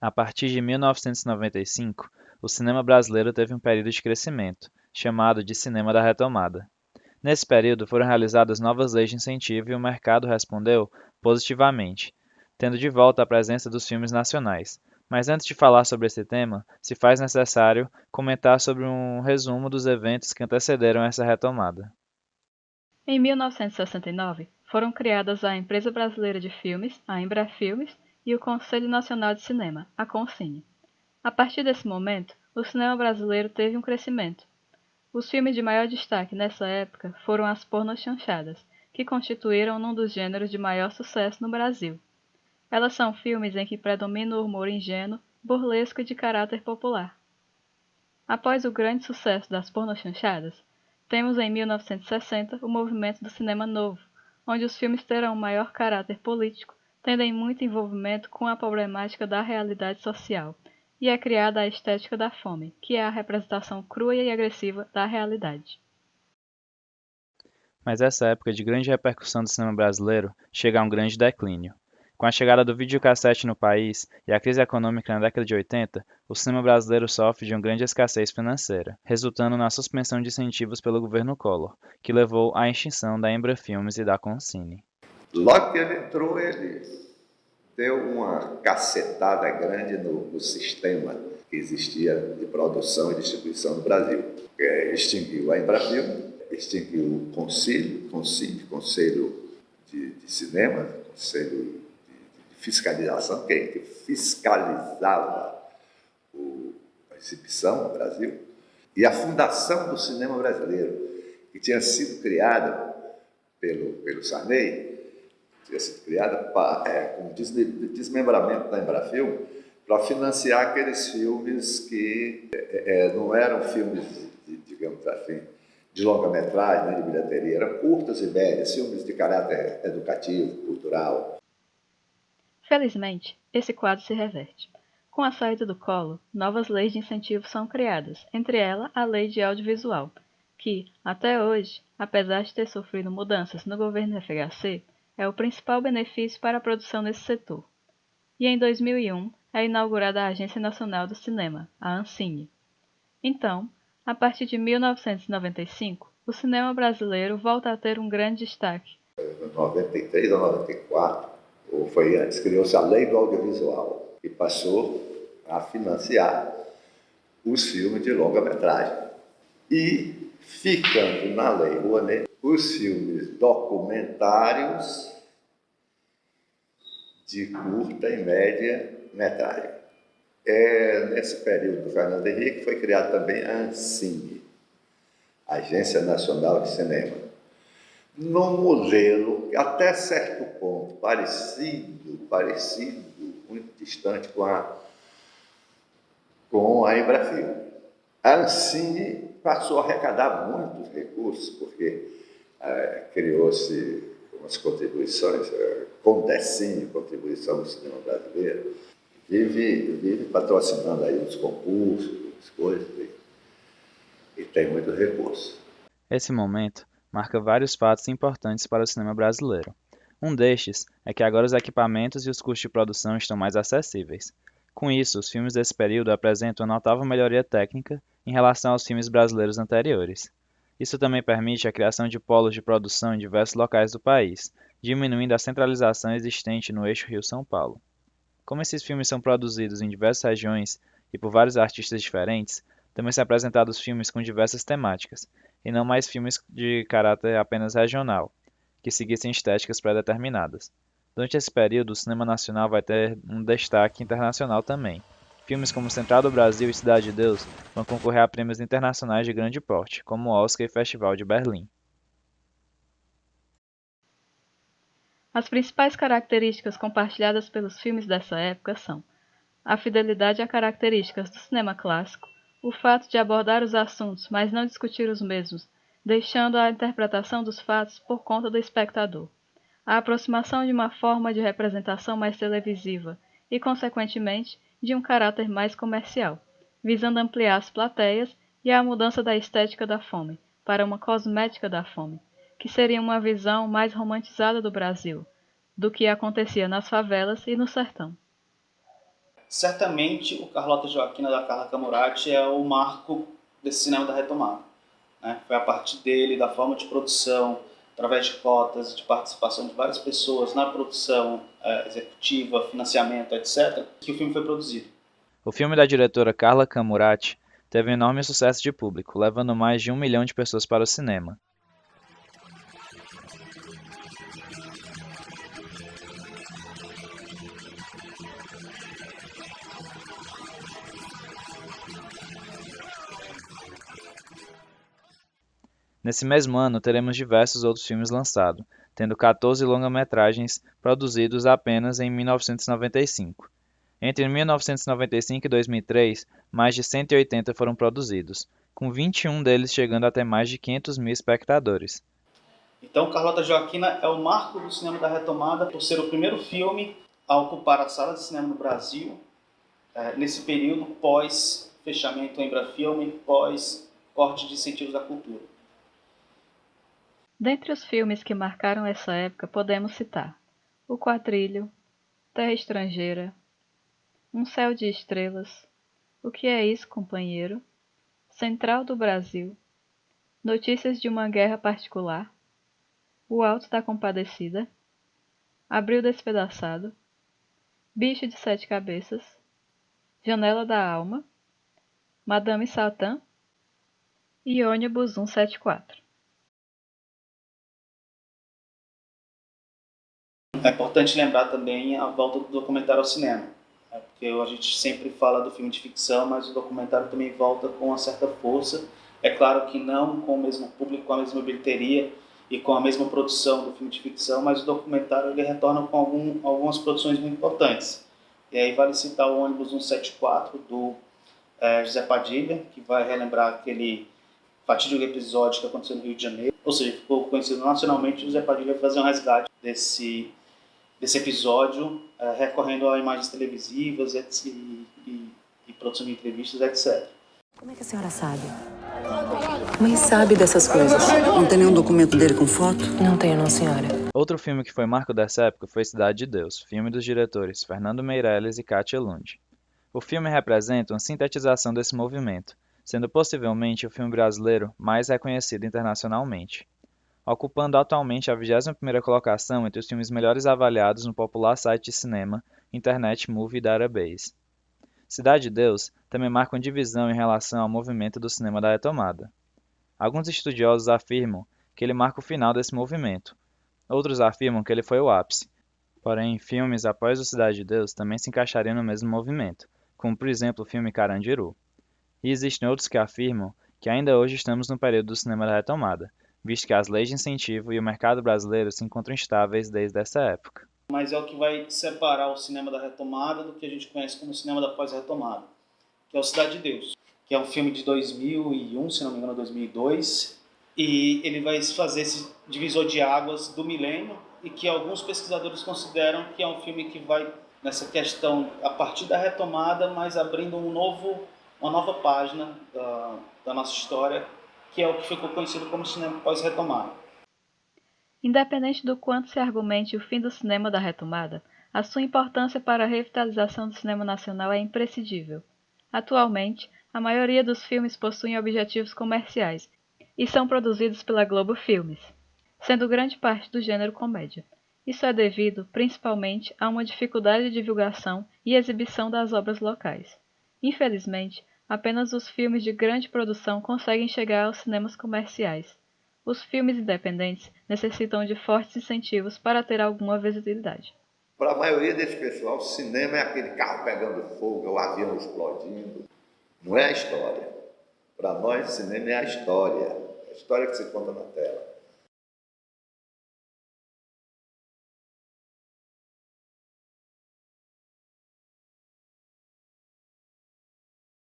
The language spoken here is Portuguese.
A partir de 1995, o cinema brasileiro teve um período de crescimento, chamado de Cinema da Retomada. Nesse período foram realizadas novas leis de incentivo e o mercado respondeu positivamente, tendo de volta a presença dos filmes nacionais. Mas antes de falar sobre esse tema, se faz necessário comentar sobre um resumo dos eventos que antecederam essa retomada. Em 1969, foram criadas a Empresa Brasileira de Filmes, a Embrafilmes, e o Conselho Nacional de Cinema, a CONCINE. A partir desse momento, o cinema brasileiro teve um crescimento. Os filmes de maior destaque nessa época foram as pornochanchadas, que constituíram um dos gêneros de maior sucesso no Brasil. Elas são filmes em que predomina o humor ingênuo, burlesco e de caráter popular. Após o grande sucesso das pornochanchadas, temos em 1960 o movimento do cinema novo, onde os filmes terão um maior caráter político, tendo muito envolvimento com a problemática da realidade social, e é criada a estética da fome, que é a representação crua e agressiva da realidade. Mas essa época de grande repercussão do cinema brasileiro chega a um grande declínio. Com a chegada do videocassete no país e a crise econômica na década de 80, o cinema brasileiro sofre de uma grande escassez financeira, resultando na suspensão de incentivos pelo governo Collor, que levou à extinção da Embrafilmes e da Concine. Logo que ele entrou, ele deu uma cacetada grande no sistema que existia de produção e distribuição no Brasil. Extinguiu a Embrafilme, extinguiu o Conselho de Cinema, Conselho de Fiscalização, que fiscalizava a exibição no Brasil, e a Fundação do Cinema Brasileiro, que tinha sido criada pelo Sarney, tinha sido criada com desmembramento da Embrafilme para financiar aqueles filmes que não eram filmes, digamos assim, de longa-metragem, né, de bilheteria, eram curtas e médias, filmes de caráter educativo, cultural. Felizmente, esse quadro se reverte. Com a saída do Collor, novas leis de incentivo são criadas, entre elas a Lei de Audiovisual, que, até hoje, apesar de ter sofrido mudanças no governo FHC, é o principal benefício para a produção nesse setor. E em 2001 é inaugurada a Agência Nacional do Cinema, a ANCINE. Então, a partir de 1995, o cinema brasileiro volta a ter um grande destaque. Em 93 ou 94, ou foi antes, criou-se a Lei do Audiovisual, que passou a financiar os filmes de longa-metragem. E, ficando na Lei Rouanet, os filmes documentários de curta e média metragem. Nesse período do Fernando Henrique foi criada também a ANCINE, Agência Nacional de Cinema, num modelo até certo ponto parecido, muito distante com a Embrafilme. A ANCINE passou a arrecadar muitos recursos, porque criou-se umas contribuições, Condecine, contribuição do cinema brasileiro, vive patrocinando aí os concursos, as coisas, e tem muito recurso. Esse momento marca vários fatos importantes para o cinema brasileiro. Um destes é que agora os equipamentos e os custos de produção estão mais acessíveis. Com isso, os filmes desse período apresentam uma notável melhoria técnica em relação aos filmes brasileiros anteriores. Isso também permite a criação de polos de produção em diversos locais do país, diminuindo a centralização existente no eixo Rio-São Paulo. Como esses filmes são produzidos em diversas regiões e por vários artistas diferentes, também são apresentados filmes com diversas temáticas, e não mais filmes de caráter apenas regional, que seguissem estéticas pré-determinadas. Durante esse período, o cinema nacional vai ter um destaque internacional também. Filmes como Central do Brasil e Cidade de Deus vão concorrer a prêmios internacionais de grande porte, como o Oscar e Festival de Berlim. As principais características compartilhadas pelos filmes dessa época são a fidelidade a características do cinema clássico, o fato de abordar os assuntos, mas não discutir os mesmos, deixando a interpretação dos fatos por conta do espectador, a aproximação de uma forma de representação mais televisiva e, consequentemente, de um caráter mais comercial, visando ampliar as plateias e a mudança da estética da fome para uma cosmética da fome, que seria uma visão mais romantizada do Brasil, do que acontecia nas favelas e no sertão. Certamente o Carlota Joaquina da Carla Camurati é o marco desse cinema da retomada, né? Foi a partir dele, da forma de produção, através de cotas, de participação de várias pessoas na produção executiva, financiamento, etc., que o filme foi produzido. O filme da diretora Carla Camurati teve um enorme sucesso de público, levando mais de 1 milhão de pessoas para o cinema. Nesse mesmo ano, teremos diversos outros filmes lançados, tendo 14 longa-metragens produzidos apenas em 1995. Entre 1995 e 2003, mais de 180 foram produzidos, com 21 deles chegando até mais de 500 mil espectadores. Então, Carlota Joaquina é o marco do cinema da retomada por ser o primeiro filme a ocupar a sala de cinema no Brasil, nesse período pós-fechamento Embrafilme, pós-corte de incentivos à cultura. Dentre os filmes que marcaram essa época, podemos citar O Quatrilho, Terra Estrangeira, Um Céu de Estrelas, O que é isso, companheiro? Central do Brasil, Notícias de uma Guerra Particular, O Alto da Compadecida, Abril Despedaçado, Bicho de Sete Cabeças, Janela da Alma, Madame Satã e Ônibus 174. É importante lembrar também a volta do documentário ao cinema, porque a gente sempre fala do filme de ficção, mas o documentário também volta com uma certa força. É claro que não com o mesmo público, com a mesma bilheteria e com a mesma produção do filme de ficção, mas o documentário ele retorna com algumas produções muito importantes. E aí vale citar o Ônibus 174, do José Padilha, que vai relembrar aquele fatídico episódio que aconteceu no Rio de Janeiro, ou seja, ficou conhecido nacionalmente. O José Padilha vai fazer um resgate desse episódio, recorrendo a imagens televisivas e produção de entrevistas, etc. Como é que a senhora sabe? Mãe sabe dessas coisas. Não tem nenhum documento dele com foto? Não tenho, não, senhora. Outro filme que foi marco dessa época foi Cidade de Deus, filme dos diretores Fernando Meirelles e Kátia Lund. O filme representa uma sintetização desse movimento, sendo possivelmente o filme brasileiro mais reconhecido internacionalmente, ocupando atualmente a 21ª colocação entre os filmes melhores avaliados no popular site de cinema Internet Movie Database. Cidade de Deus também marca uma divisão em relação ao movimento do cinema da retomada. Alguns estudiosos afirmam que ele marca o final desse movimento. Outros afirmam que ele foi o ápice. Porém, filmes após o Cidade de Deus também se encaixariam no mesmo movimento, como por exemplo o filme Carandiru. E existem outros que afirmam que ainda hoje estamos no período do cinema da retomada, visto que as leis de incentivo e o mercado brasileiro se encontram instáveis desde essa época. Mas é o que vai separar o cinema da retomada do que a gente conhece como cinema da pós-retomada, que é o Cidade de Deus, que é um filme de 2001, se não me engano, 2002, e ele vai fazer esse divisor de águas do milênio e que alguns pesquisadores consideram que é um filme que vai nessa questão a partir da retomada, mas abrindo uma nova página da nossa história, que é o que ficou conhecido como cinema pós-retomada. Independente do quanto se argumente o fim do cinema da retomada, a sua importância para a revitalização do cinema nacional é imprescindível. Atualmente, a maioria dos filmes possuem objetivos comerciais e são produzidos pela Globo Filmes, sendo grande parte do gênero comédia. Isso é devido, principalmente, a uma dificuldade de divulgação e exibição das obras locais. Infelizmente, apenas os filmes de grande produção conseguem chegar aos cinemas comerciais. Os filmes independentes necessitam de fortes incentivos para ter alguma visibilidade. Para a maioria desse pessoal, o cinema é aquele carro pegando fogo, é o avião explodindo. Não é a história. Para nós, o cinema é a história que se conta na tela.